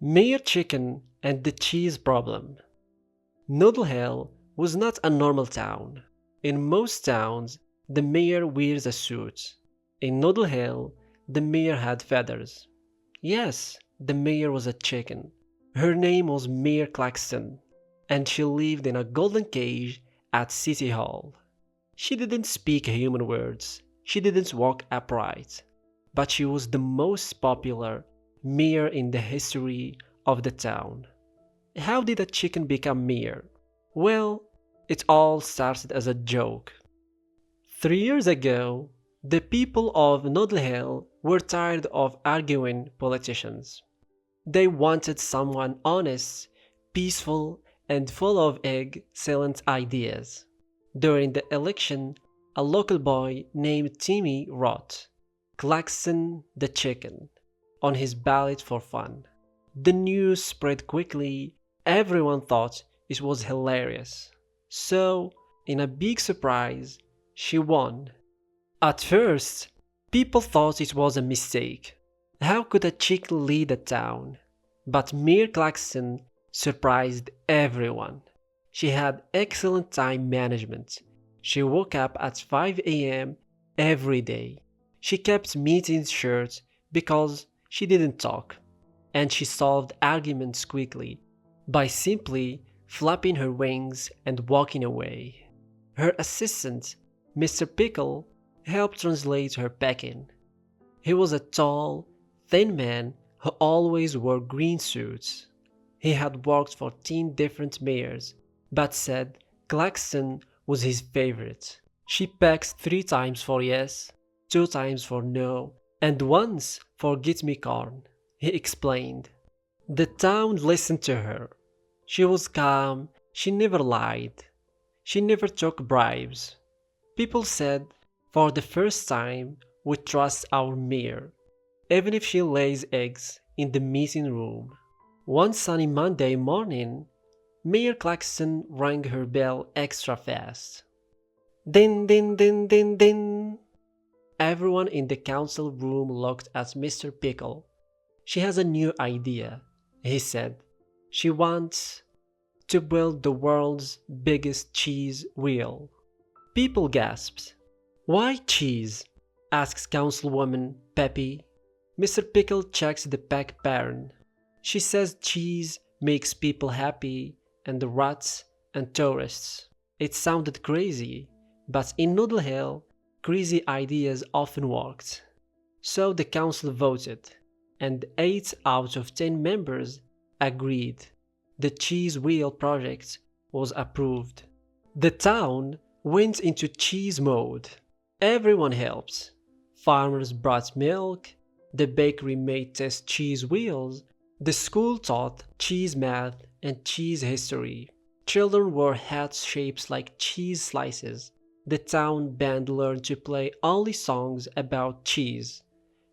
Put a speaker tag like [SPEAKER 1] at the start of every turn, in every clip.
[SPEAKER 1] Mayor Chicken and the Cheese Problem. Noodle Hill was not a normal town. In most towns, the mayor wears a suit. In Noodle Hill, the mayor had feathers. Yes, the mayor was a chicken. Her name was Mayor Claxton, and she lived in a golden cage at City Hall. She didn't speak human words. She didn't walk upright. But she was the most popular mayor in the history of the town. How did a chicken become mayor? Well, it all started as a joke. 3 years ago, the people of Noodle Hill were tired of arguing politicians. They wanted someone honest, peaceful, and full of excellent ideas. During the election, a local boy named Timmy wrote, "Claxon the Chicken," on his ballot for fun. The news spread quickly. Everyone thought it was hilarious. So, in a big surprise, she won. At first, people thought it was a mistake. How could a chicken lead a town? But Mayor Claxton surprised everyone. She had excellent time management. She woke up at 5 a.m. every day. She kept meetings short because she didn't talk. And she solved arguments quickly by simply flapping her wings and walking away. Her assistant, Mr. Pickle, helped translate her packing. He was a tall, thin man who always wore green suits. He had worked for 10 different mayors, but said Claxton was his favorite. She packed 3 times for yes, 2 times for no, and once for get me corn, he explained. The town listened to her. She was calm, she never lied. She never took bribes. People said, for the first time, we trust our mayor, even if she lays eggs in the meeting room. One sunny Monday morning, Mayor Claxton rang her bell extra fast. Din din din din din. Everyone in the council room looked at Mr. Pickle. She has a new idea, he said. She wants to build the world's biggest cheese wheel. People gasped. Why cheese? Asks Councilwoman Peppy. Mr. Pickle checks the pack pattern. She says cheese makes people happy and the rats and tourists. It sounded crazy, but in Noodle Hill, crazy ideas often worked. So the council voted, and 8 out of 10 members agreed. The cheese wheel project was approved. The town went into cheese mode. Everyone helped. Farmers brought milk, the bakery made test cheese wheels, the school taught cheese math and cheese history. Children wore hats shaped like cheese slices. The town band learned to play only songs about cheese.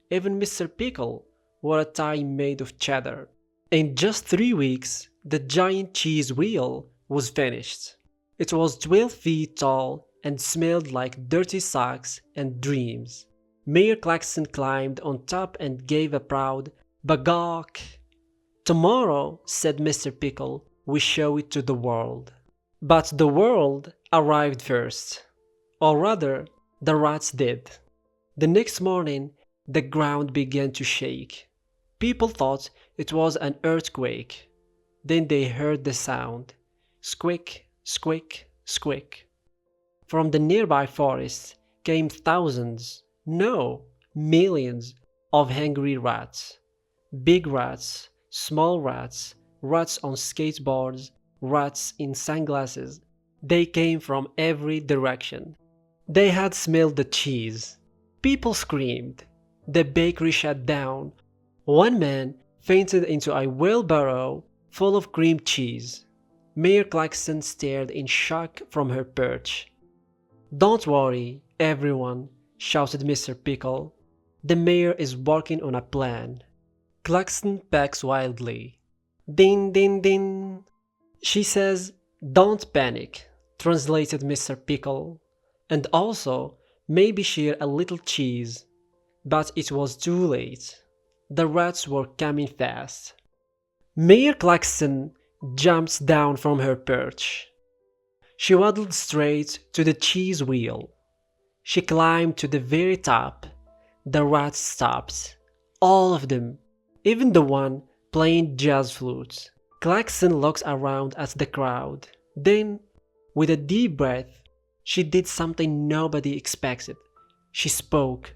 [SPEAKER 1] Even Mr. Pickle wore a tie made of cheddar. In just 3 weeks, the giant cheese wheel was finished. It was 12 feet tall and smelled like dirty socks and dreams. Mayor Claxton climbed on top and gave a proud "Bagok." "Tomorrow," said Mr. Pickle, "we show it to the world." But the world arrived first. Or rather, the rats did. The next morning, the ground began to shake. People thought it was an earthquake. Then they heard the sound. Squeak, squeak, squeak. From the nearby forest came thousands, no, millions of hungry rats. Big rats, small rats, rats on skateboards, rats in sunglasses. They came from every direction. They had smelled the cheese. People screamed. The bakery shut down. One man fainted into a wheelbarrow full of cream cheese. Mayor Claxton stared in shock from her perch. "Don't worry, everyone," shouted Mr. Pickle. "The mayor is working on a plan." Claxton pecks wildly. "Din din din." She says, "Don't panic," translated Mr. Pickle. "And also, maybe share a little cheese." But it was too late. The rats were coming fast. Mayor Claxon jumps down from her perch. She waddled straight to the cheese wheel. She climbed to the very top. The rats stopped. All of them, even the one playing jazz flutes. Claxon looks around at the crowd. Then, with a deep breath, she did something nobody expected. She spoke.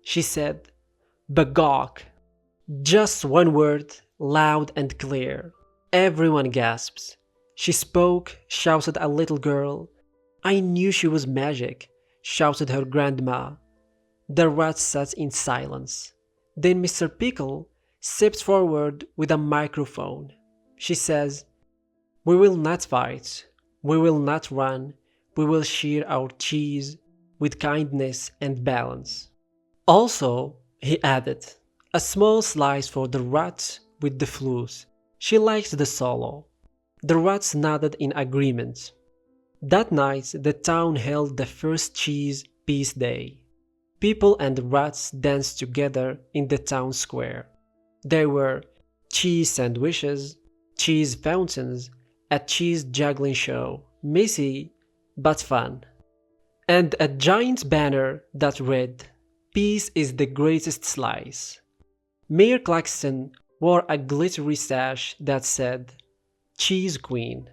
[SPEAKER 1] She said, "Bagok." Just one word, loud and clear. Everyone gasps. She spoke, shouted a little girl. "I knew she was magic," shouted her grandma. The rats sat in silence. Then Mr. Pickle steps forward with a microphone. She says, "We will not fight. We will not run. We will share our cheese with kindness and balance." Also, he added, "a small slice for the rats with the flus." She liked the solo. The rats nodded in agreement. That night, the town held the first Cheese Peace Day. People and rats danced together in the town square. There were cheese sandwiches, cheese fountains, a cheese juggling show, messy but fun, and a giant banner that read, "Peace is the greatest slice." Mayor Claxton wore a glittery sash that said, "Cheese Queen."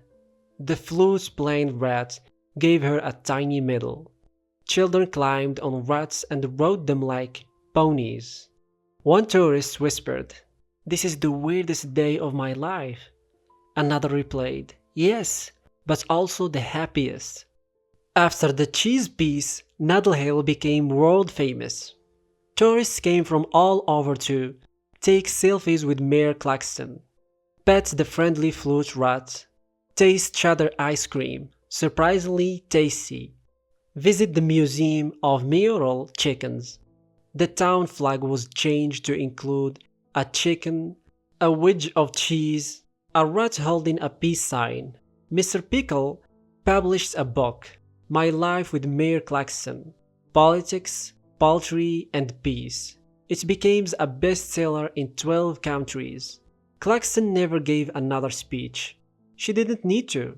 [SPEAKER 1] The flute-playing rat gave her a tiny medal. Children climbed on rats and rode them like ponies. One tourist whispered, "This is the weirdest day of my life." Another replied, "Yes, but also the happiest." After the cheese piece, Noodle Hill became world famous. Tourists came from all over to take selfies with Mayor Claxton, pet the friendly flute rat, taste cheddar ice cream, surprisingly tasty, visit the Museum of Mayoral Chickens. The town flag was changed to include a chicken, a wedge of cheese, a rat holding a peace sign. Mr. Pickle published a book, My Life with Mayor Claxton, Politics, Poultry, and Peace. It became a bestseller in 12 countries. Claxton never gave another speech. She didn't need to.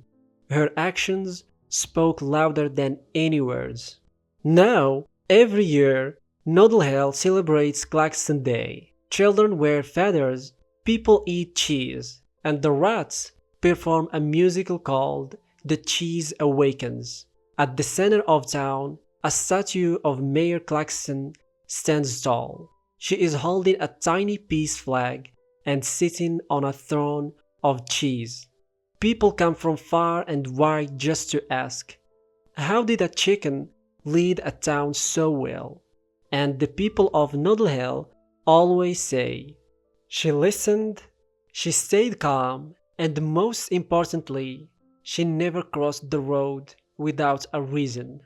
[SPEAKER 1] Her actions spoke louder than any words. Now, every year, Noodle Hill celebrates Claxton Day. Children wear feathers, people eat cheese, and the rats perform a musical called The Cheese Awakens. At the center of town, a statue of Mayor Claxton stands tall. She is holding a tiny peace flag and sitting on a throne of cheese. People come from far and wide just to ask, how did a chicken lead a town so well? And the people of Noodle Hill always say, she listened, she stayed calm, and most importantly, she never crossed the road without a reason.